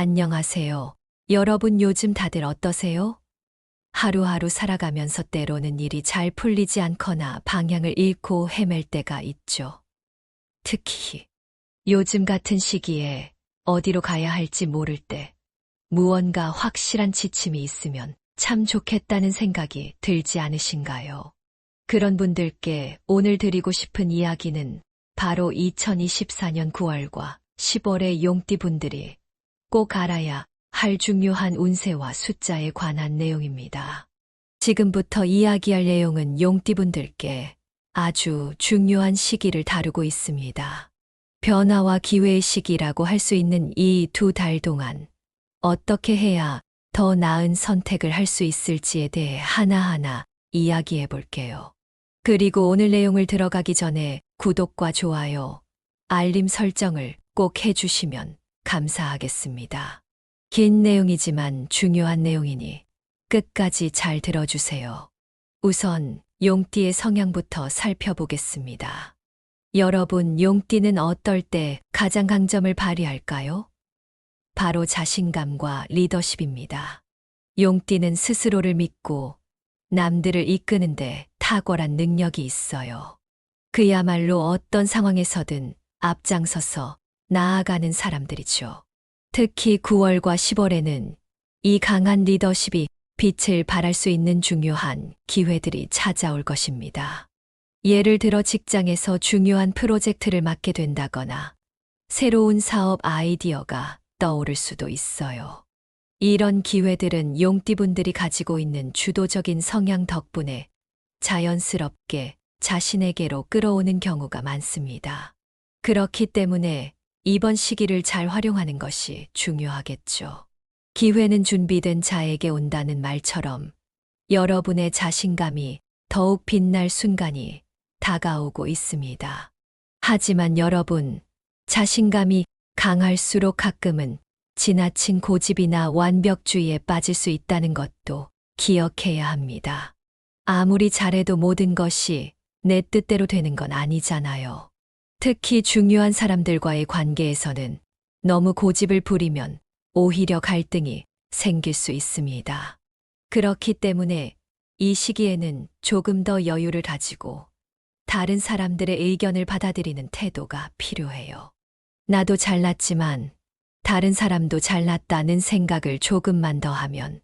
안녕하세요. 여러분 요즘 다들 어떠세요? 하루하루 살아가면서 때로는 일이 잘 풀리지 않거나 방향을 잃고 헤맬 때가 있죠. 특히 요즘 같은 시기에 어디로 가야 할지 모를 때 무언가 확실한 지침이 있으면 참 좋겠다는 생각이 들지 않으신가요? 그런 분들께 오늘 드리고 싶은 이야기는 바로 2024년 9월과 10월의 용띠분들이 꼭 알아야 할 중요한 운세와 숫자에 관한 내용입니다. 지금부터 이야기할 내용은 용띠분들께 아주 중요한 시기를 다루고 있습니다. 변화와 기회의 시기라고 할 수 있는 이 2달 동안 어떻게 해야 더 나은 선택을 할 수 있을지에 대해 하나하나 이야기해 볼게요. 그리고 오늘 내용을 들어가기 전에 구독과 좋아요, 알림 설정을 꼭 해주시면 감사하겠습니다. 긴 내용이지만 중요한 내용이니 끝까지 잘 들어주세요. 우선 용띠의 성향부터 살펴보겠습니다. 여러분, 용띠는 어떨 때 가장 강점을 발휘할까요? 바로 자신감과 리더십입니다. 용띠는 스스로를 믿고 남들을 이끄는데 탁월한 능력이 있어요. 그야말로 어떤 상황에서든 앞장서서 나아가는 사람들이죠. 특히 9월과 10월에는 이 강한 리더십이 빛을 발할 수 있는 중요한 기회들이 찾아올 것입니다. 예를 들어 직장에서 중요한 프로젝트를 맡게 된다거나 새로운 사업 아이디어가 떠오를 수도 있어요. 이런 기회들은 용띠분들이 가지고 있는 주도적인 성향 덕분에 자연스럽게 자신에게로 끌어오는 경우가 많습니다. 그렇기 때문에 이번 시기를 잘 활용하는 것이 중요하겠죠. 기회는 준비된 자에게 온다는 말처럼 여러분의 자신감이 더욱 빛날 순간이 다가오고 있습니다. 하지만 여러분, 자신감이 강할수록 가끔은 지나친 고집이나 완벽주의에 빠질 수 있다는 것도 기억해야 합니다. 아무리 잘해도 모든 것이 내 뜻대로 되는 건 아니잖아요. 특히 중요한 사람들과의 관계에서는 너무 고집을 부리면 오히려 갈등이 생길 수 있습니다. 그렇기 때문에 이 시기에는 조금 더 여유를 가지고 다른 사람들의 의견을 받아들이는 태도가 필요해요. 나도 잘났지만 다른 사람도 잘났다는 생각을 조금만 더 하면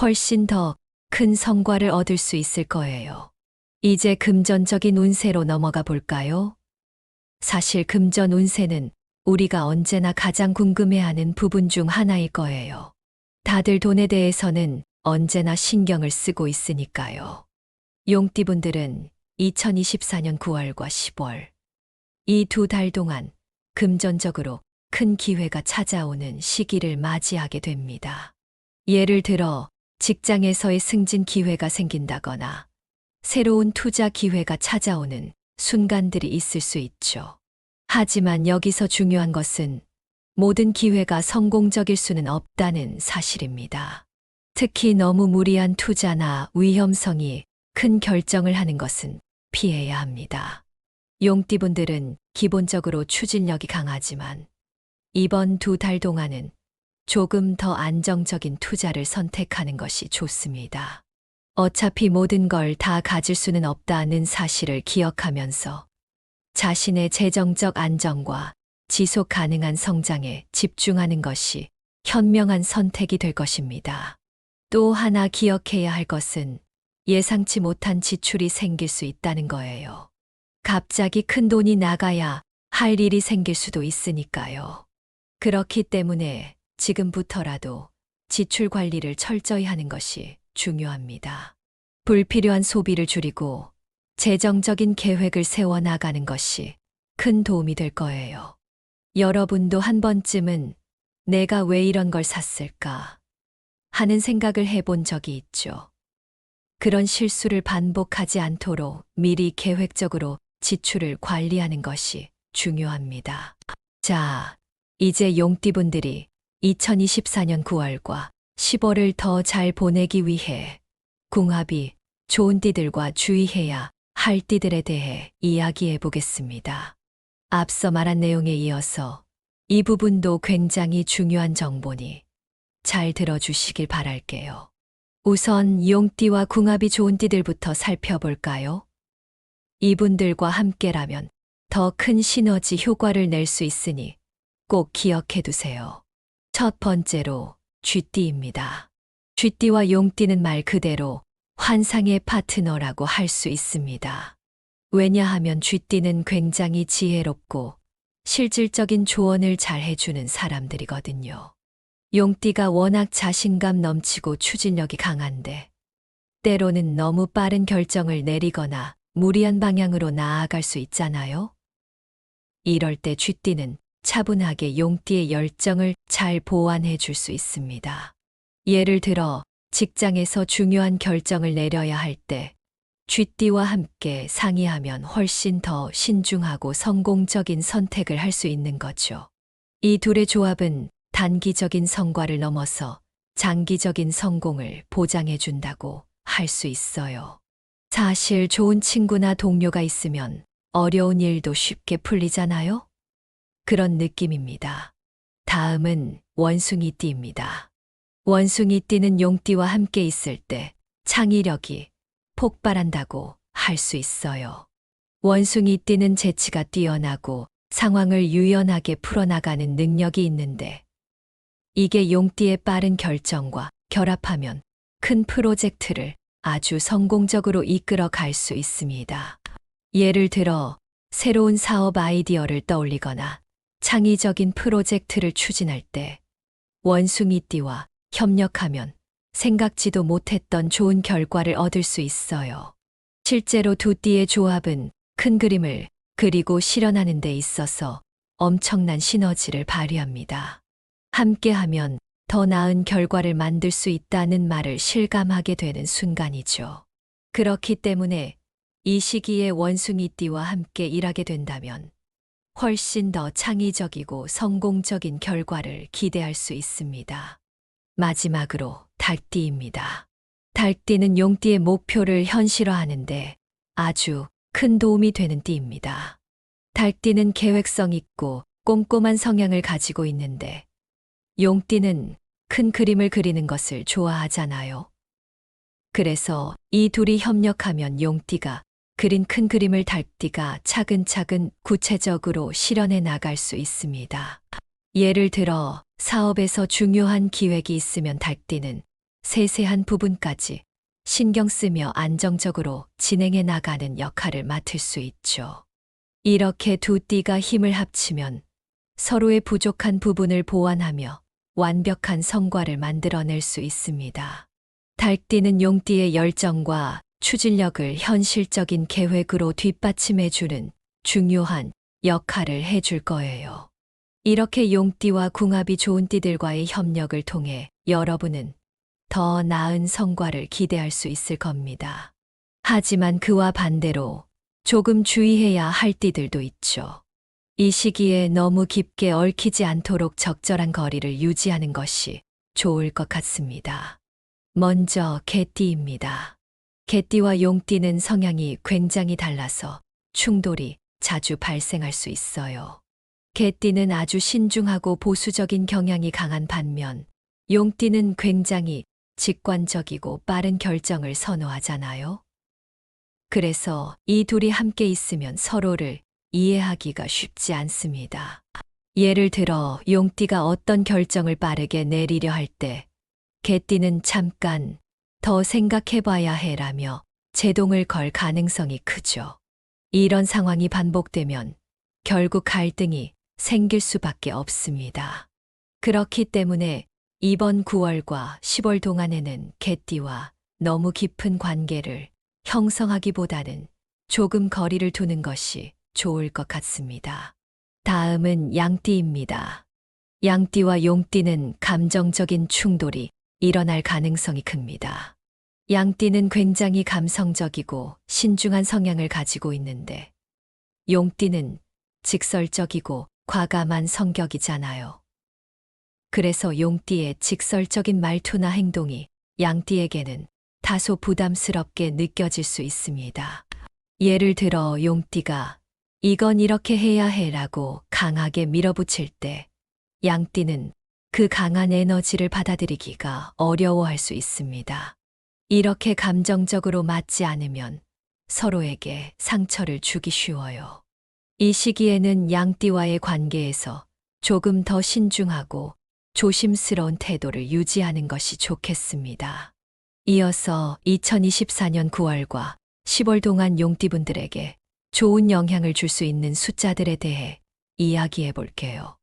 훨씬 더 큰 성과를 얻을 수 있을 거예요. 이제 금전적인 운세로 넘어가 볼까요? 사실 금전 운세는 우리가 언제나 가장 궁금해하는 부분 중 하나일 거예요. 다들 돈에 대해서는 언제나 신경을 쓰고 있으니까요. 용띠분들은 2024년 9월과 10월, 이 2달 동안 금전적으로 큰 기회가 찾아오는 시기를 맞이하게 됩니다. 예를 들어 직장에서의 승진 기회가 생긴다거나 새로운 투자 기회가 찾아오는 순간들이 있을 수 있죠. 하지만 여기서 중요한 것은 모든 기회가 성공적일 수는 없다는 사실입니다. 특히 너무 무리한 투자나 위험성이 큰 결정을 하는 것은 피해야 합니다. 용띠분들은 기본적으로 추진력이 강하지만 이번 2달 동안은 조금 더 안정적인 투자를 선택하는 것이 좋습니다. 어차피 모든 걸 다 가질 수는 없다는 사실을 기억하면서 자신의 재정적 안정과 지속 가능한 성장에 집중하는 것이 현명한 선택이 될 것입니다. 또 하나 기억해야 할 것은 예상치 못한 지출이 생길 수 있다는 거예요. 갑자기 큰 돈이 나가야 할 일이 생길 수도 있으니까요. 그렇기 때문에 지금부터라도 지출 관리를 철저히 하는 것이 중요합니다. 불필요한 소비를 줄이고 재정적인 계획을 세워 나가는 것이 큰 도움이 될 거예요. 여러분도 한 번쯤은 내가 왜 이런 걸 샀을까 하는 생각을 해본 적이 있죠. 그런 실수를 반복하지 않도록 미리 계획적으로 지출을 관리하는 것이 중요합니다. 자, 이제 용띠분들이 2024년 9월과 10월을 더 잘 보내기 위해 궁합이 좋은 띠들과 주의해야 할 띠들에 대해 이야기해 보겠습니다. 앞서 말한 내용에 이어서 이 부분도 굉장히 중요한 정보니 잘 들어주시길 바랄게요. 우선 용띠와 궁합이 좋은 띠들부터 살펴볼까요? 이분들과 함께라면 더 큰 시너지 효과를 낼 수 있으니 꼭 기억해 두세요. 첫 번째로 쥐띠입니다. 쥐띠와 용띠는 말 그대로 환상의 파트너라고 할 수 있습니다. 왜냐하면 쥐띠는 굉장히 지혜롭고 실질적인 조언을 잘 해주는 사람들이거든요. 용띠가 워낙 자신감 넘치고 추진력이 강한데 때로는 너무 빠른 결정을 내리거나 무리한 방향으로 나아갈 수 있잖아요. 이럴 때 쥐띠는 차분하게 용띠의 열정을 잘 보완해 줄 수 있습니다. 예를 들어 직장에서 중요한 결정을 내려야 할 때 쥐띠와 함께 상의하면 훨씬 더 신중하고 성공적인 선택을 할 수 있는 거죠. 이 둘의 조합은 단기적인 성과를 넘어서 장기적인 성공을 보장해 준다고 할 수 있어요. 사실 좋은 친구나 동료가 있으면 어려운 일도 쉽게 풀리잖아요? 그런 느낌입니다. 다음은 원숭이띠입니다. 원숭이띠는 용띠와 함께 있을 때 창의력이 폭발한다고 할 수 있어요. 원숭이띠는 재치가 뛰어나고 상황을 유연하게 풀어나가는 능력이 있는데 이게 용띠의 빠른 결정과 결합하면 큰 프로젝트를 아주 성공적으로 이끌어 갈 수 있습니다. 예를 들어 새로운 사업 아이디어를 떠올리거나 창의적인 프로젝트를 추진할 때 원숭이띠와 협력하면 생각지도 못했던 좋은 결과를 얻을 수 있어요. 실제로 두 띠의 조합은 큰 그림을 그리고 실현하는 데 있어서 엄청난 시너지를 발휘합니다. 함께하면 더 나은 결과를 만들 수 있다는 말을 실감하게 되는 순간이죠. 그렇기 때문에 이 시기에 원숭이띠와 함께 일하게 된다면 훨씬 더 창의적이고 성공적인 결과를 기대할 수 있습니다. 마지막으로 닭띠입니다. 닭띠는 용띠의 목표를 현실화하는데 아주 큰 도움이 되는 띠입니다. 닭띠는 계획성 있고 꼼꼼한 성향을 가지고 있는데 용띠는 큰 그림을 그리는 것을 좋아하잖아요. 그래서 이 둘이 협력하면 용띠가 그린 큰 그림을 닭띠가 차근차근 구체적으로 실현해 나갈 수 있습니다. 예를 들어 사업에서 중요한 기획이 있으면 닭띠는 세세한 부분까지 신경 쓰며 안정적으로 진행해 나가는 역할을 맡을 수 있죠. 이렇게 두 띠가 힘을 합치면 서로의 부족한 부분을 보완하며 완벽한 성과를 만들어낼 수 있습니다. 닭띠는 용띠의 열정과 추진력을 현실적인 계획으로 뒷받침해주는 중요한 역할을 해줄 거예요. 이렇게 용띠와 궁합이 좋은 띠들과의 협력을 통해 여러분은 더 나은 성과를 기대할 수 있을 겁니다. 하지만 그와 반대로 조금 주의해야 할 띠들도 있죠. 이 시기에 너무 깊게 얽히지 않도록 적절한 거리를 유지하는 것이 좋을 것 같습니다. 먼저 개띠입니다. 개띠와 용띠는 성향이 굉장히 달라서 충돌이 자주 발생할 수 있어요. 개띠는 아주 신중하고 보수적인 경향이 강한 반면 용띠는 굉장히 직관적이고 빠른 결정을 선호하잖아요. 그래서 이 둘이 함께 있으면 서로를 이해하기가 쉽지 않습니다. 예를 들어 용띠가 어떤 결정을 빠르게 내리려 할 때 개띠는 잠깐 더 생각해봐야 해라며 제동을 걸 가능성이 크죠. 이런 상황이 반복되면 결국 갈등이 생길 수밖에 없습니다. 그렇기 때문에 이번 9월과 10월 동안에는 개띠와 너무 깊은 관계를 형성하기보다는 조금 거리를 두는 것이 좋을 것 같습니다. 다음은 양띠입니다. 양띠와 용띠는 감정적인 충돌이 일어날 가능성이 큽니다. 양띠는 굉장히 감성적이고 신중한 성향을 가지고 있는데 용띠는 직설적이고 과감한 성격이잖아요. 그래서 용띠의 직설적인 말투나 행동이 양띠에게는 다소 부담스럽게 느껴질 수 있습니다. 예를 들어 용띠가 이건 이렇게 해야 해라고 강하게 밀어붙일 때 양띠는 그 강한 에너지를 받아들이기가 어려워할 수 있습니다. 이렇게 감정적으로 맞지 않으면 서로에게 상처를 주기 쉬워요. 이 시기에는 양띠와의 관계에서 조금 더 신중하고 조심스러운 태도를 유지하는 것이 좋겠습니다. 이어서 2024년 9월과 10월 동안 용띠분들에게 좋은 영향을 줄 수 있는 숫자들에 대해 이야기해 볼게요.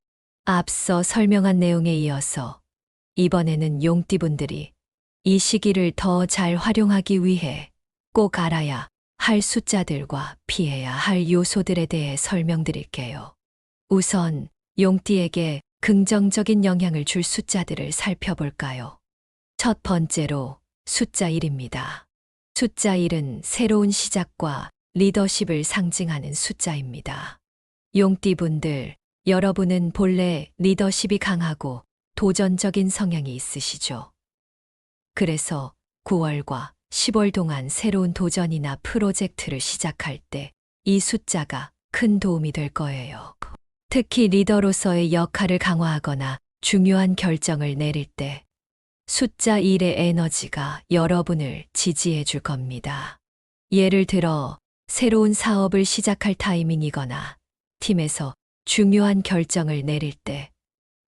앞서 설명한 내용에 이어서 이번에는 용띠분들이 이 시기를 더 잘 활용하기 위해 꼭 알아야 할 숫자들과 피해야 할 요소들에 대해 설명드릴게요. 우선 용띠에게 긍정적인 영향을 줄 숫자들을 살펴볼까요? 첫 번째로 숫자 1입니다. 숫자 1은 새로운 시작과 리더십을 상징하는 숫자입니다. 용띠분들, 여러분은 본래 리더십이 강하고 도전적인 성향이 있으시죠. 그래서 9월과 10월 동안 새로운 도전이나 프로젝트를 시작할 때 이 숫자가 큰 도움이 될 거예요. 특히 리더로서의 역할을 강화하거나 중요한 결정을 내릴 때 숫자 1의 에너지가 여러분을 지지해 줄 겁니다. 예를 들어 새로운 사업을 시작할 타이밍이거나 팀에서 중요한 결정을 내릴 때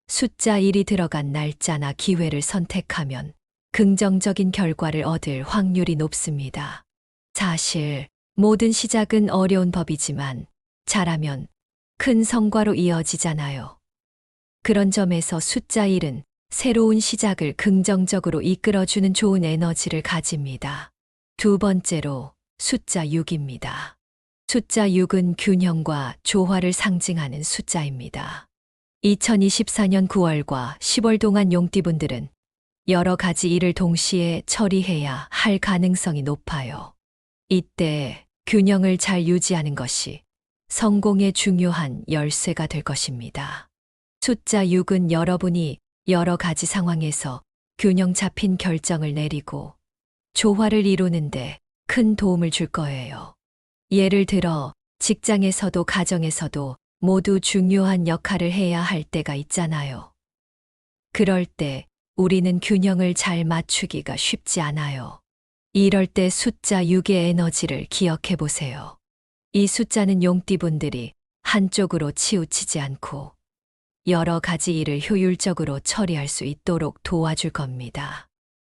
숫자 1이 들어간 날짜나 기회를 선택하면 긍정적인 결과를 얻을 확률이 높습니다. 사실 모든 시작은 어려운 법이지만 잘하면 큰 성과로 이어지잖아요. 그런 점에서 숫자 1은 새로운 시작을 긍정적으로 이끌어주는 좋은 에너지를 가집니다. 두 번째로 숫자 6입니다. 숫자 6은 균형과 조화를 상징하는 숫자입니다. 2024년 9월과 10월 동안 용띠분들은 여러 가지 일을 동시에 처리해야 할 가능성이 높아요. 이때 균형을 잘 유지하는 것이 성공의 중요한 열쇠가 될 것입니다. 숫자 6은 여러분이 여러 가지 상황에서 균형 잡힌 결정을 내리고 조화를 이루는데 큰 도움을 줄 거예요. 예를 들어 직장에서도 가정에서도 모두 중요한 역할을 해야 할 때가 있잖아요. 그럴 때 우리는 균형을 잘 맞추기가 쉽지 않아요. 이럴 때 숫자 6의 에너지를 기억해 보세요. 이 숫자는 용띠분들이 한쪽으로 치우치지 않고 여러 가지 일을 효율적으로 처리할 수 있도록 도와줄 겁니다.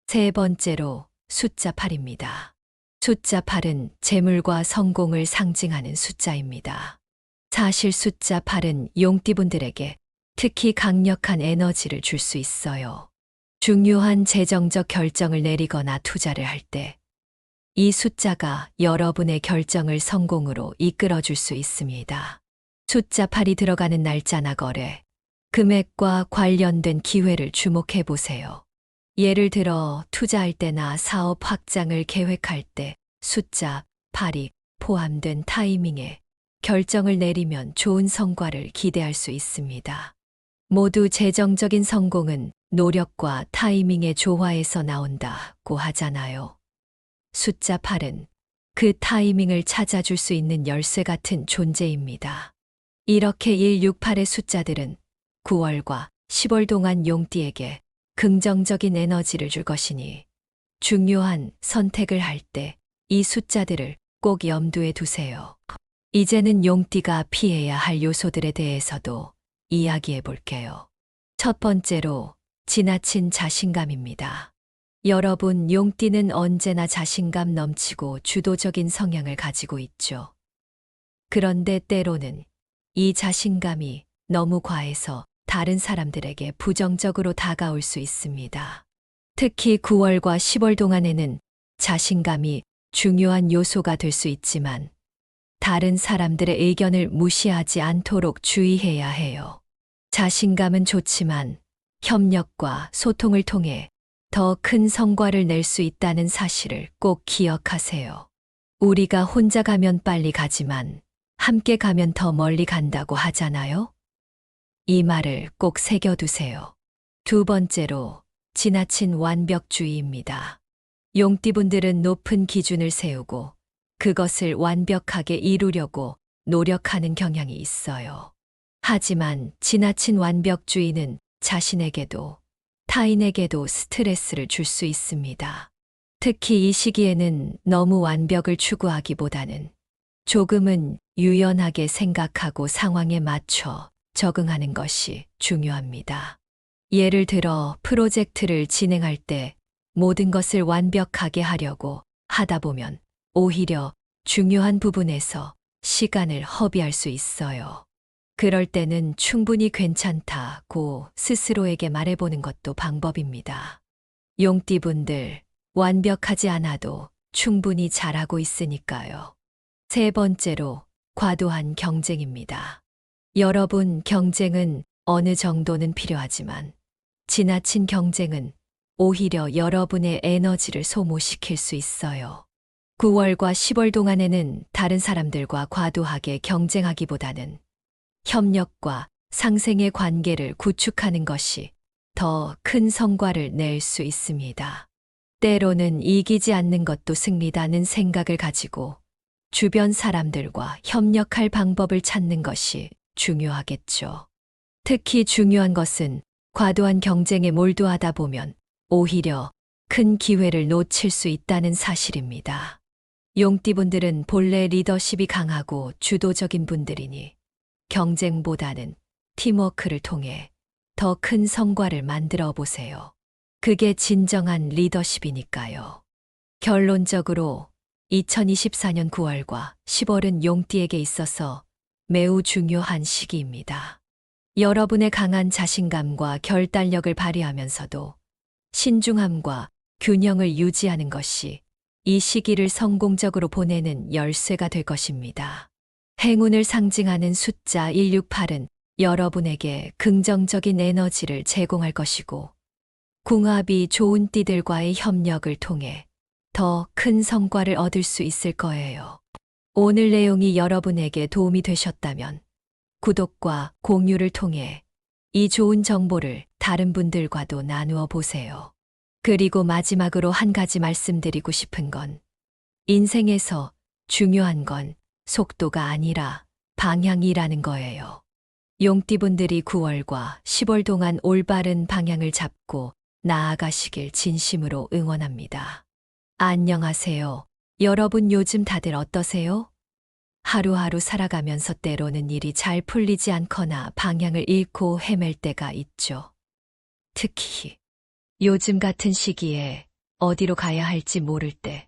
세 번째로 숫자 8입니다. 숫자 8은 재물과 성공을 상징하는 숫자입니다. 사실 숫자 8은 용띠분들에게 특히 강력한 에너지를 줄 수 있어요. 중요한 재정적 결정을 내리거나 투자를 할 때 이 숫자가 여러분의 결정을 성공으로 이끌어 줄 수 있습니다. 숫자 8이 들어가는 날짜나 거래, 금액과 관련된 기회를 주목해 보세요. 예를 들어 투자할 때나 사업 확장을 계획할 때 숫자 8이 포함된 타이밍에 결정을 내리면 좋은 성과를 기대할 수 있습니다. 모두 재정적인 성공은 노력과 타이밍의 조화에서 나온다고 하잖아요. 숫자 8은 그 타이밍을 찾아줄 수 있는 열쇠 같은 존재입니다. 이렇게 168의 숫자들은 9월과 10월 동안 용띠에게 긍정적인 에너지를 줄 것이니 중요한 선택을 할 때 이 숫자들을 꼭 염두에 두세요. 이제는 용띠가 피해야 할 요소들에 대해서도 이야기해 볼게요. 첫 번째로 지나친 자신감입니다. 여러분, 용띠는 언제나 자신감 넘치고 주도적인 성향을 가지고 있죠. 그런데 때로는 이 자신감이 너무 과해서 다른 사람들에게 부정적으로 다가올 수 있습니다. 특히 9월과 10월 동안에는 자신감이 중요한 요소가 될 수 있지만 다른 사람들의 의견을 무시하지 않도록 주의해야 해요. 자신감은 좋지만 협력과 소통을 통해 더 큰 성과를 낼 수 있다는 사실을 꼭 기억하세요. 우리가 혼자 가면 빨리 가지만 함께 가면 더 멀리 간다고 하잖아요? 이 말을 꼭 새겨두세요. 두 번째로 지나친 완벽주의입니다. 용띠분들은 높은 기준을 세우고 그것을 완벽하게 이루려고 노력하는 경향이 있어요. 하지만 지나친 완벽주의는 자신에게도 타인에게도 스트레스를 줄 수 있습니다. 특히 이 시기에는 너무 완벽을 추구하기보다는 조금은 유연하게 생각하고 상황에 맞춰 적응하는 것이 중요합니다. 예를 들어 프로젝트를 진행할 때 모든 것을 완벽하게 하려고 하다 보면 오히려 중요한 부분에서 시간을 허비할 수 있어요. 그럴 때는 충분히 괜찮다고 스스로에게 말해보는 것도 방법입니다. 용띠분들, 완벽하지 않아도 충분히 잘하고 있으니까요. 세 번째로, 과도한 경쟁입니다. 여러분, 경쟁은 어느 정도는 필요하지만 지나친 경쟁은 오히려 여러분의 에너지를 소모시킬 수 있어요. 9월과 10월 동안에는 다른 사람들과 과도하게 경쟁하기보다는 협력과 상생의 관계를 구축하는 것이 더 큰 성과를 낼 수 있습니다. 때로는 이기지 않는 것도 승리다는 생각을 가지고 주변 사람들과 협력할 방법을 찾는 것이 중요하겠죠. 특히 중요한 것은 과도한 경쟁에 몰두하다 보면 오히려 큰 기회를 놓칠 수 있다는 사실입니다. 용띠분들은 본래 리더십이 강하고 주도적인 분들이니 경쟁보다는 팀워크를 통해 더 큰 성과를 만들어 보세요. 그게 진정한 리더십이니까요. 결론적으로 2024년 9월과 10월은 용띠에게 있어서 매우 중요한 시기입니다. 여러분의 강한 자신감과 결단력을 발휘하면서도 신중함과 균형을 유지하는 것이 이 시기를 성공적으로 보내는 열쇠가 될 것입니다. 행운을 상징하는 숫자 168은 여러분에게 긍정적인 에너지를 제공할 것이고, 궁합이 좋은 띠들과의 협력을 통해 더 큰 성과를 얻을 수 있을 거예요. 오늘 내용이 여러분에게 도움이 되셨다면 구독과 공유를 통해 이 좋은 정보를 다른 분들과도 나누어 보세요. 그리고 마지막으로 한 가지 말씀드리고 싶은 건, 인생에서 중요한 건 속도가 아니라 방향이라는 거예요. 용띠분들이 9월과 10월 동안 올바른 방향을 잡고 나아가시길 진심으로 응원합니다. 안녕하세요. 여러분, 요즘 다들 어떠세요? 하루하루 살아가면서 때로는 일이 잘 풀리지 않거나 방향을 잃고 헤맬 때가 있죠. 특히 요즘 같은 시기에 어디로 가야 할지 모를 때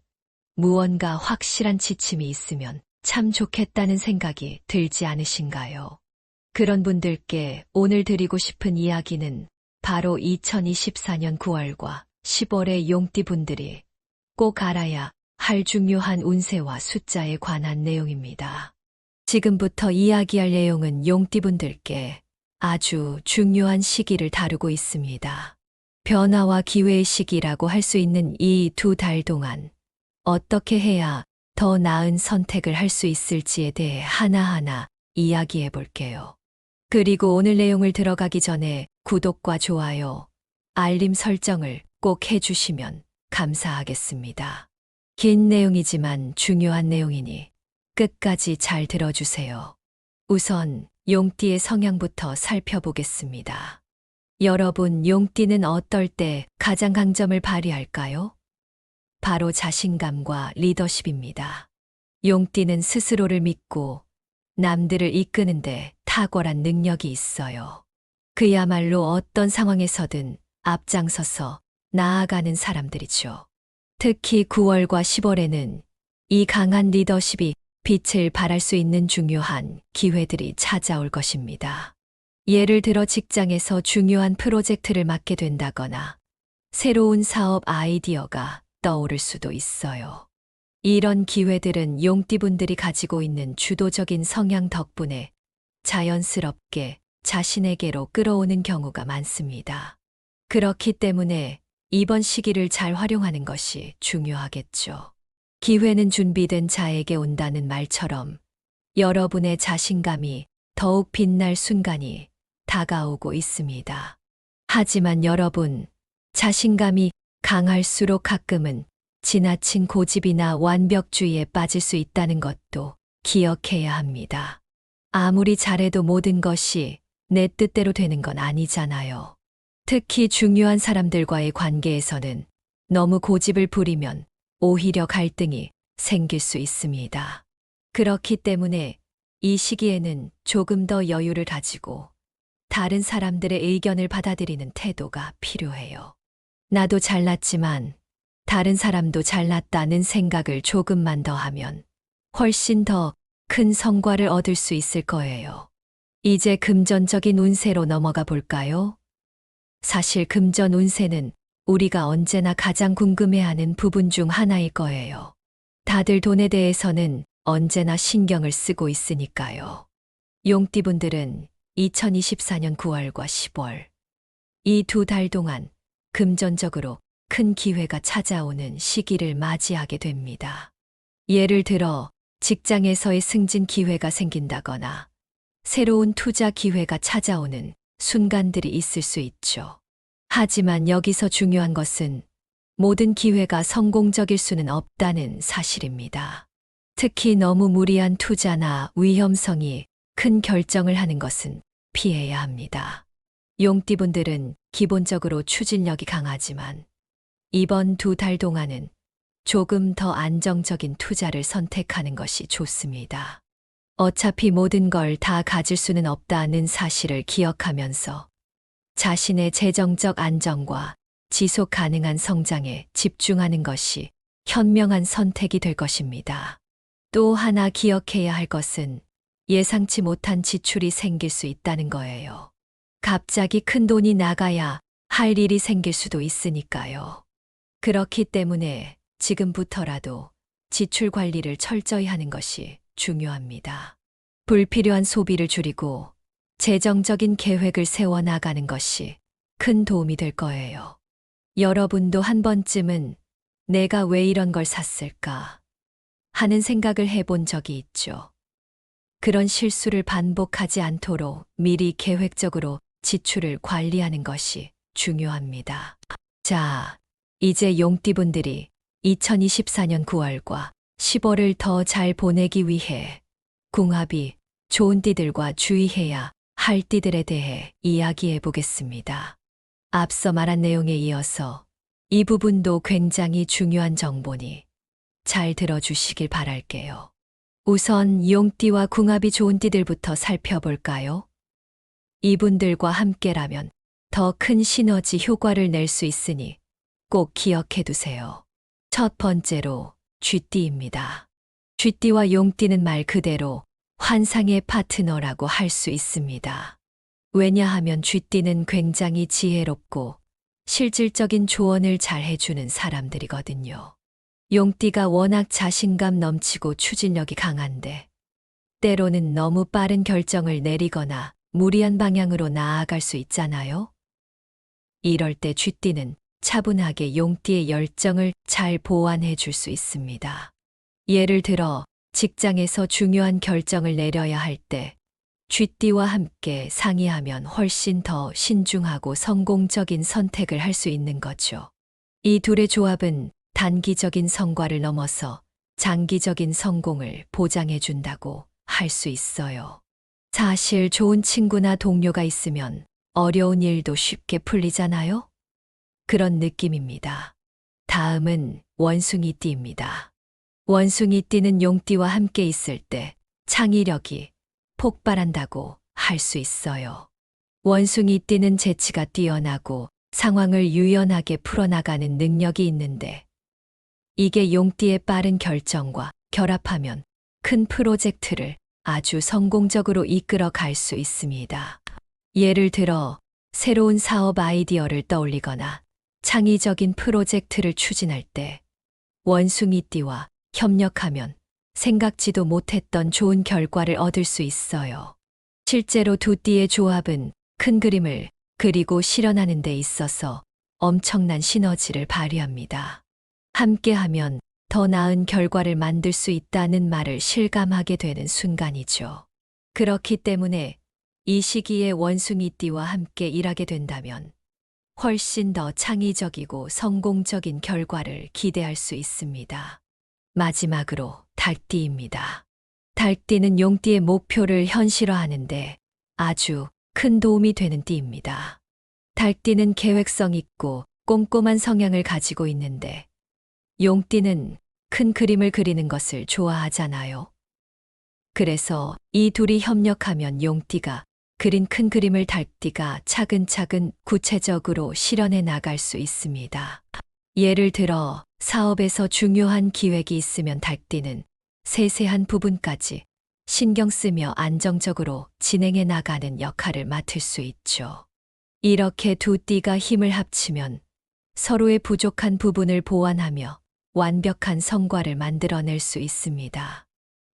무언가 확실한 지침이 있으면 참 좋겠다는 생각이 들지 않으신가요? 그런 분들께 오늘 드리고 싶은 이야기는 바로 2024년 9월과 10월의 용띠분들이 꼭 알아야 할 중요한 운세와 숫자에 관한 내용입니다. 지금부터 이야기할 내용은 용띠분들께 아주 중요한 시기를 다루고 있습니다. 변화와 기회의 시기라고 할 수 있는 이 2달 동안 어떻게 해야 더 나은 선택을 할 수 있을지에 대해 하나하나 이야기해 볼게요. 그리고 오늘 내용을 들어가기 전에 구독과 좋아요, 알림 설정을 꼭 해주시면 감사하겠습니다. 긴 내용이지만 중요한 내용이니 끝까지 잘 들어주세요. 우선 용띠의 성향부터 살펴보겠습니다. 여러분, 용띠는 어떨 때 가장 강점을 발휘할까요? 바로 자신감과 리더십입니다. 용띠는 스스로를 믿고 남들을 이끄는데 탁월한 능력이 있어요. 그야말로 어떤 상황에서든 앞장서서 나아가는 사람들이죠. 특히 9월과 10월에는 이 강한 리더십이 빛을 발할 수 있는 중요한 기회들이 찾아올 것입니다. 예를 들어 직장에서 중요한 프로젝트를 맡게 된다거나 새로운 사업 아이디어가 떠오를 수도 있어요. 이런 기회들은 용띠분들이 가지고 있는 주도적인 성향 덕분에 자연스럽게 자신에게로 끌어오는 경우가 많습니다. 그렇기 때문에 이번 시기를 잘 활용하는 것이 중요하겠죠. 기회는 준비된 자에게 온다는 말처럼 여러분의 자신감이 더욱 빛날 순간이 다가오고 있습니다. 하지만 여러분, 자신감이 강할수록 가끔은 지나친 고집이나 완벽주의에 빠질 수 있다는 것도 기억해야 합니다. 아무리 잘해도 모든 것이 내 뜻대로 되는 건 아니잖아요. 특히 중요한 사람들과의 관계에서는 너무 고집을 부리면 오히려 갈등이 생길 수 있습니다. 그렇기 때문에 이 시기에는 조금 더 여유를 가지고 다른 사람들의 의견을 받아들이는 태도가 필요해요. 나도 잘났지만 다른 사람도 잘났다는 생각을 조금만 더 하면 훨씬 더 큰 성과를 얻을 수 있을 거예요. 이제 금전적인 운세로 넘어가 볼까요? 사실 금전 운세는 우리가 언제나 가장 궁금해하는 부분 중 하나일 거예요. 다들 돈에 대해서는 언제나 신경을 쓰고 있으니까요. 용띠분들은 2024년 9월과 10월, 이 두 달 동안 금전적으로 큰 기회가 찾아오는 시기를 맞이하게 됩니다. 예를 들어 직장에서의 승진 기회가 생긴다거나 새로운 투자 기회가 찾아오는 순간들이 있을 수 있죠. 하지만 여기서 중요한 것은 모든 기회가 성공적일 수는 없다는 사실입니다. 특히 너무 무리한 투자나 위험성이 큰 결정을 하는 것은 피해야 합니다. 용띠분들은 기본적으로 추진력이 강하지만 이번 두 달 동안은 조금 더 안정적인 투자를 선택하는 것이 좋습니다. 어차피 모든 걸 다 가질 수는 없다는 사실을 기억하면서 자신의 재정적 안정과 지속 가능한 성장에 집중하는 것이 현명한 선택이 될 것입니다. 또 하나 기억해야 할 것은 예상치 못한 지출이 생길 수 있다는 거예요. 갑자기 큰 돈이 나가야 할 일이 생길 수도 있으니까요. 그렇기 때문에 지금부터라도 지출 관리를 철저히 하는 것이 중요합니다. 불필요한 소비를 줄이고 재정적인 계획을 세워 나가는 것이 큰 도움이 될 거예요. 여러분도 한 번쯤은 내가 왜 이런 걸 샀을까 하는 생각을 해본 적이 있죠. 그런 실수를 반복하지 않도록 미리 계획적으로 지출을 관리하는 것이 중요합니다. 자, 이제 용띠분들이 2024년 9월과 10월을 더 잘 보내기 위해 궁합이 좋은 띠들과 주의해야 할 띠들에 대해 이야기해 보겠습니다. 앞서 말한 내용에 이어서 이 부분도 굉장히 중요한 정보니 잘 들어주시길 바랄게요. 우선 용띠와 궁합이 좋은 띠들부터 살펴볼까요? 이분들과 함께라면 더 큰 시너지 효과를 낼 수 있으니 꼭 기억해 두세요. 첫 번째로 쥐띠입니다. 쥐띠와 용띠는 말 그대로 환상의 파트너라고 할 수 있습니다. 왜냐하면 쥐띠는 굉장히 지혜롭고 실질적인 조언을 잘 해주는 사람들이거든요. 용띠가 워낙 자신감 넘치고 추진력이 강한데 때로는 너무 빠른 결정을 내리거나 무리한 방향으로 나아갈 수 있잖아요. 이럴 때 쥐띠는 차분하게 용띠의 열정을 잘 보완해 줄 수 있습니다. 예를 들어 직장에서 중요한 결정을 내려야 할 때 쥐띠와 함께 상의하면 훨씬 더 신중하고 성공적인 선택을 할 수 있는 거죠. 이 둘의 조합은 단기적인 성과를 넘어서 장기적인 성공을 보장해 준다고 할 수 있어요. 사실 좋은 친구나 동료가 있으면 어려운 일도 쉽게 풀리잖아요? 그런 느낌입니다. 다음은 원숭이띠입니다. 원숭이띠는 용띠와 함께 있을 때 창의력이 폭발한다고 할 수 있어요. 원숭이띠는 재치가 뛰어나고 상황을 유연하게 풀어나가는 능력이 있는데 이게 용띠의 빠른 결정과 결합하면 큰 프로젝트를 아주 성공적으로 이끌어 갈 수 있습니다. 예를 들어 새로운 사업 아이디어를 떠올리거나 창의적인 프로젝트를 추진할 때 원숭이띠와 협력하면 생각지도 못했던 좋은 결과를 얻을 수 있어요. 실제로 두 띠의 조합은 큰 그림을 그리고 실현하는 데 있어서 엄청난 시너지를 발휘합니다. 함께하면 더 나은 결과를 만들 수 있다는 말을 실감하게 되는 순간이죠. 그렇기 때문에 이 시기에 원숭이띠와 함께 일하게 된다면 훨씬 더 창의적이고 성공적인 결과를 기대할 수 있습니다. 마지막으로 달띠입니다. 달띠는 용띠의 목표를 현실화하는데 아주 큰 도움이 되는 띠입니다. 달띠는 계획성 있고 꼼꼼한 성향을 가지고 있는데 용띠는 큰 그림을 그리는 것을 좋아하잖아요. 그래서 이 둘이 협력하면 용띠가 그린 큰 그림을 달띠가 차근차근 구체적으로 실현해 나갈 수 있습니다. 예를 들어 사업에서 중요한 기획이 있으면 달띠는 세세한 부분까지 신경 쓰며 안정적으로 진행해 나가는 역할을 맡을 수 있죠. 이렇게 두 띠가 힘을 합치면 서로의 부족한 부분을 보완하며 완벽한 성과를 만들어낼 수 있습니다.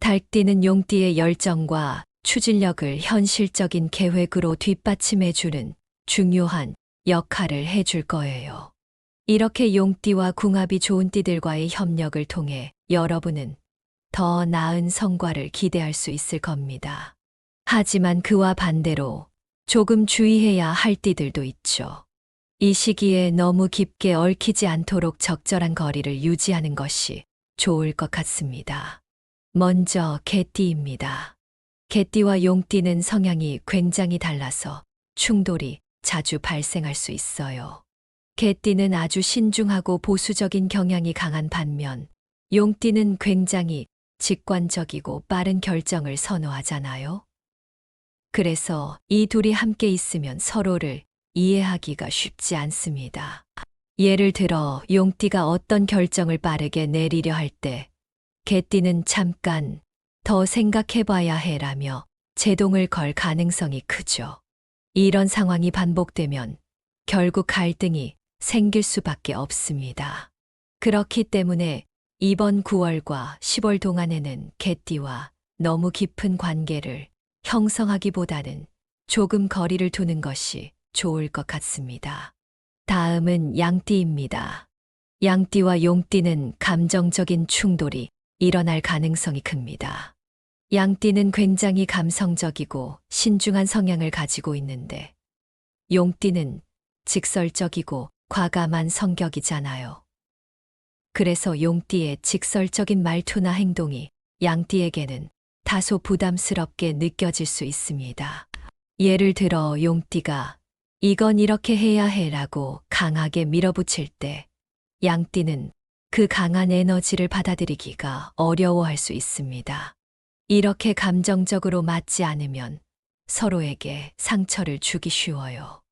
달띠는 용띠의 열정과 추진력을 현실적인 계획으로 뒷받침해주는 중요한 역할을 해줄 거예요. 이렇게 용띠와 궁합이 좋은 띠들과의 협력을 통해 여러분은 더 나은 성과를 기대할 수 있을 겁니다. 하지만 그와 반대로 조금 주의해야 할 띠들도 있죠. 이 시기에 너무 깊게 얽히지 않도록 적절한 거리를 유지하는 것이 좋을 것 같습니다. 먼저 개띠입니다. 개띠와 용띠는 성향이 굉장히 달라서 충돌이 자주 발생할 수 있어요. 개띠는 아주 신중하고 보수적인 경향이 강한 반면 용띠는 굉장히 직관적이고 빠른 결정을 선호하잖아요. 그래서 이 둘이 함께 있으면 서로를 이해하기가 쉽지 않습니다. 예를 들어 용띠가 어떤 결정을 빠르게 내리려 할 때 개띠는 잠깐 더 생각해 봐야 해라며 제동을 걸 가능성이 크죠. 이런 상황이 반복되면 결국 갈등이 생길 수밖에 없습니다. 그렇기 때문에 이번 9월과 10월 동안에는 개띠와 너무 깊은 관계를 형성하기보다는 조금 거리를 두는 것이 좋을 것 같습니다. 다음은 양띠입니다. 양띠와 용띠는 감정적인 충돌이 일어날 가능성이 큽니다. 양띠는 굉장히 감성적이고 신중한 성향을 가지고 있는데 용띠는 직설적이고 과감한 성격이잖아요. 그래서 용띠의 직설적인 말투나 행동이 양띠에게는 다소 부담스럽게 느껴질 수 있습니다. 예를 들어 용띠가 이건 이렇게 해야 해라고 강하게 밀어붙일 때 양띠는 그 강한 에너지를 받아들이기가 어려워할 수 있습니다. 이렇게 감정적으로 맞지 않으면 서로에게 상처를 주기 쉬워요.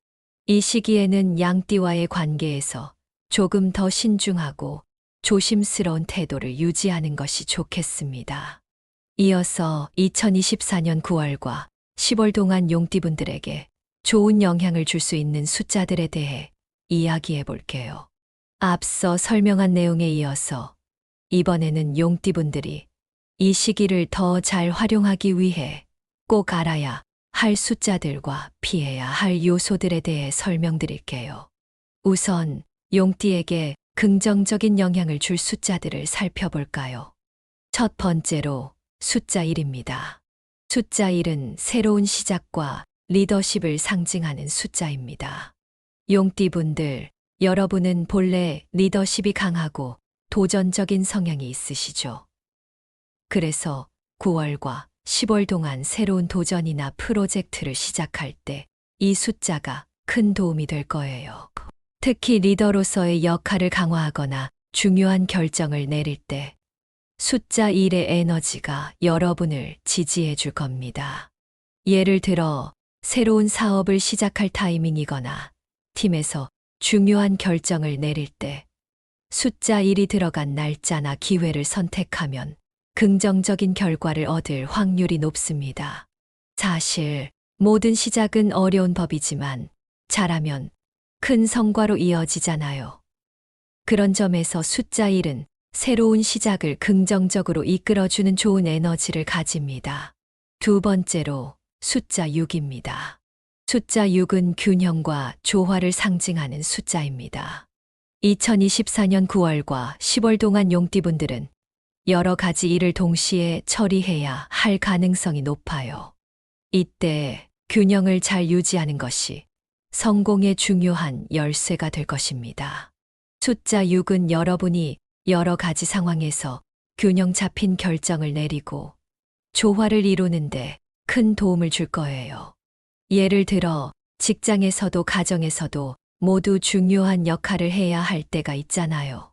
이 시기에는 양띠와의 관계에서 조금 더 신중하고 조심스러운 태도를 유지하는 것이 좋겠습니다. 이어서 2024년 9월과 10월 동안 용띠분들에게 좋은 영향을 줄 수 있는 숫자들에 대해 이야기해 볼게요. 앞서 설명한 내용에 이어서 이번에는 용띠분들이 이 시기를 더 잘 활용하기 위해 꼭 알아야 할 숫자들과 피해야 할 요소들에 대해 설명드릴게요. 우선 용띠에게 긍정적인 영향을 줄 숫자들을 살펴볼까요? 첫 번째로 숫자 1입니다. 숫자 1은 새로운 시작과 리더십을 상징하는 숫자입니다. 용띠분들, 여러분은 본래 리더십이 강하고 도전적인 성향이 있으시죠. 그래서 9월과 10월 동안 새로운 도전이나 프로젝트를 시작할 때 이 숫자가 큰 도움이 될 거예요. 특히 리더로서의 역할을 강화하거나 중요한 결정을 내릴 때 숫자 1의 에너지가 여러분을 지지해 줄 겁니다. 예를 들어 새로운 사업을 시작할 타이밍이거나 팀에서 중요한 결정을 내릴 때 숫자 1이 들어간 날짜나 기회를 선택하면 긍정적인 결과를 얻을 확률이 높습니다. 사실 모든 시작은 어려운 법이지만 잘하면 큰 성과로 이어지잖아요. 그런 점에서 숫자 1은 새로운 시작을 긍정적으로 이끌어주는 좋은 에너지를 가집니다. 두 번째로 숫자 6입니다. 숫자 6은 균형과 조화를 상징하는 숫자입니다. 2024년 9월과 10월 동안 용띠분들은 여러 가지 일을 동시에 처리해야 할 가능성이 높아요. 이때 균형을 잘 유지하는 것이 성공의 중요한 열쇠가 될 것입니다. 숫자 6은 여러분이 여러 가지 상황에서 균형 잡힌 결정을 내리고 조화를 이루는데 큰 도움을 줄 거예요. 예를 들어 직장에서도 가정에서도 모두 중요한 역할을 해야 할 때가 있잖아요.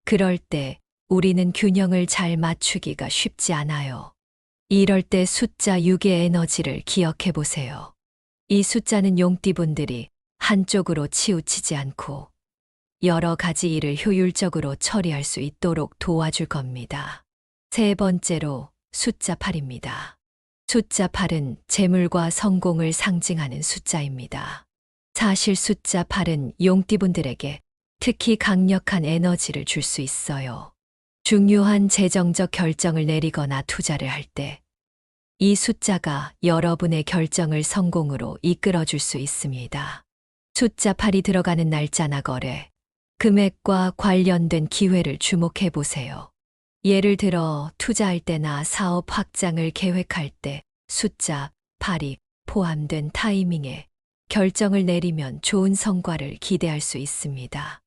그럴 때 우리는 균형을 잘 맞추기가 쉽지 않아요. 이럴 때 숫자 6의 에너지를 기억해 보세요. 이 숫자는 용띠분들이 한쪽으로 치우치지 않고 여러 가지 일을 효율적으로 처리할 수 있도록 도와줄 겁니다. 세 번째로 숫자 8입니다. 숫자 8은 재물과 성공을 상징하는 숫자입니다. 사실 숫자 8은 용띠분들에게 특히 강력한 에너지를 줄 수 있어요. 중요한 재정적 결정을 내리거나 투자를 할 때 이 숫자가 여러분의 결정을 성공으로 이끌어 줄 수 있습니다. 숫자 8이 들어가는 날짜나 거래, 금액과 관련된 기회를 주목해 보세요. 예를 들어 투자할 때나 사업 확장을 계획할 때 숫자 8이 포함된 타이밍에 결정을 내리면 좋은 성과를 기대할 수 있습니다.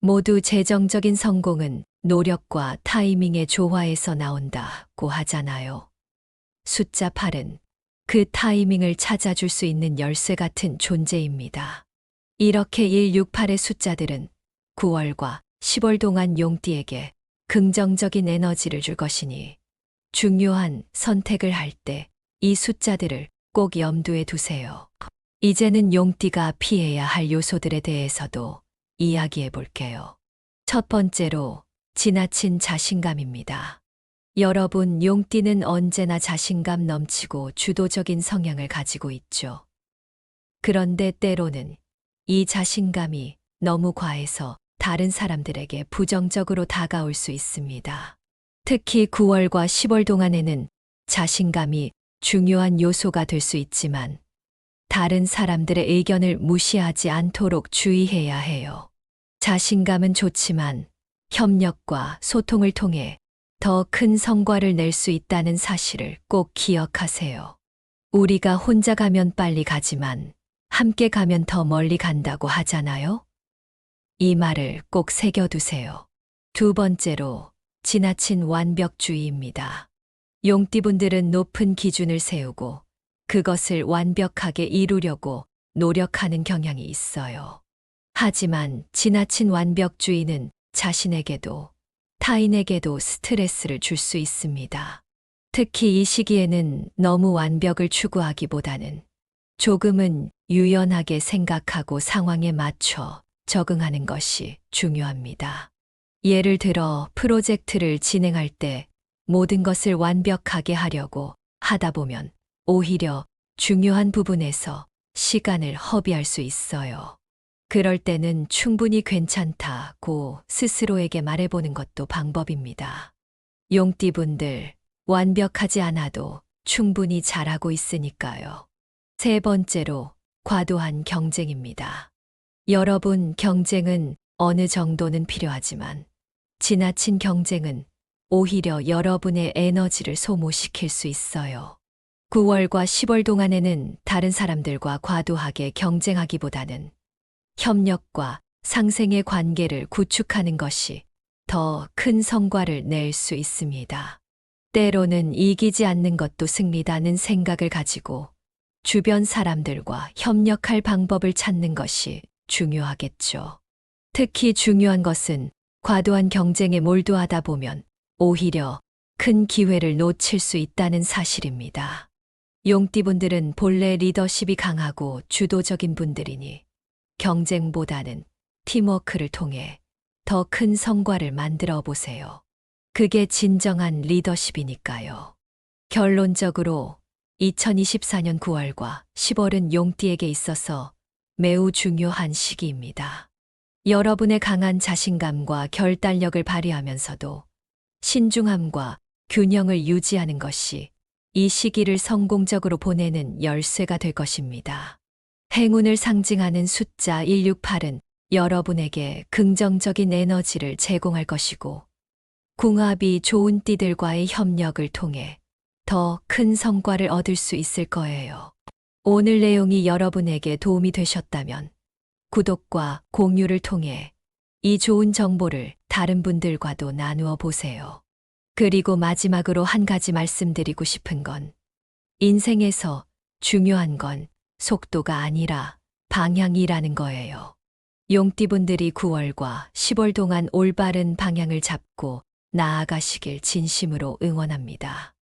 모두 재정적인 성공은 노력과 타이밍의 조화에서 나온다고 하잖아요. 숫자 8은 그 타이밍을 찾아줄 수 있는 열쇠 같은 존재입니다. 이렇게 168의 숫자들은 9월과 10월 동안 용띠에게 긍정적인 에너지를 줄 것이니 중요한 선택을 할 때 이 숫자들을 꼭 염두에 두세요. 이제는 용띠가 피해야 할 요소들에 대해서도 이야기해 볼게요. 첫 번째로 지나친 자신감입니다. 여러분, 용띠는 언제나 자신감 넘치고 주도적인 성향을 가지고 있죠. 그런데 때로는 이 자신감이 너무 과해서 다른 사람들에게 부정적으로 다가올 수 있습니다. 특히 9월과 10월 동안에는 자신감이 중요한 요소가 될 수 있지만 다른 사람들의 의견을 무시하지 않도록 주의해야 해요. 자신감은 좋지만 협력과 소통을 통해 더 큰 성과를 낼 수 있다는 사실을 꼭 기억하세요. 우리가 혼자 가면 빨리 가지만 함께 가면 더 멀리 간다고 하잖아요? 이 말을 꼭 새겨두세요. 두 번째로 지나친 완벽주의입니다. 용띠분들은 높은 기준을 세우고 그것을 완벽하게 이루려고 노력하는 경향이 있어요. 하지만 지나친 완벽주의는 자신에게도 타인에게도 스트레스를 줄 수 있습니다. 특히 이 시기에는 너무 완벽을 추구하기보다는 조금은 유연하게 생각하고 상황에 맞춰 적응하는 것이 중요합니다. 예를 들어 프로젝트를 진행할 때 모든 것을 완벽하게 하려고 하다 보면 오히려 중요한 부분에서 시간을 허비할 수 있어요. 그럴 때는 충분히 괜찮다고 스스로에게 말해보는 것도 방법입니다. 용띠분들, 완벽하지 않아도 충분히 잘하고 있으니까요. 세 번째로 과도한 경쟁입니다. 여러분, 경쟁은 어느 정도는 필요하지만 지나친 경쟁은 오히려 여러분의 에너지를 소모시킬 수 있어요. 9월과 10월 동안에는 다른 사람들과 과도하게 경쟁하기보다는 협력과 상생의 관계를 구축하는 것이 더 큰 성과를 낼 수 있습니다. 때로는 이기지 않는 것도 승리다는 생각을 가지고 주변 사람들과 협력할 방법을 찾는 것이 중요하겠죠. 특히 중요한 것은 과도한 경쟁에 몰두하다 보면 오히려 큰 기회를 놓칠 수 있다는 사실입니다. 용띠분들은 본래 리더십이 강하고 주도적인 분들이니 경쟁보다는 팀워크를 통해 더 큰 성과를 만들어 보세요. 그게 진정한 리더십이니까요. 결론적으로 2024년 9월과 10월은 용띠에게 있어서 매우 중요한 시기입니다. 여러분의 강한 자신감과 결단력을 발휘하면서도 신중함과 균형을 유지하는 것이 이 시기를 성공적으로 보내는 열쇠가 될 것입니다. 행운을 상징하는 숫자 168은 여러분에게 긍정적인 에너지를 제공할 것이고, 궁합이 좋은 띠들과의 협력을 통해 더 큰 성과를 얻을 수 있을 거예요. 오늘 내용이 여러분에게 도움이 되셨다면 구독과 공유를 통해 이 좋은 정보를 다른 분들과도 나누어 보세요. 그리고 마지막으로 한 가지 말씀드리고 싶은 건 인생에서 중요한 건 속도가 아니라 방향이라는 거예요. 용띠분들이 9월과 10월 동안 올바른 방향을 잡고 나아가시길 진심으로 응원합니다.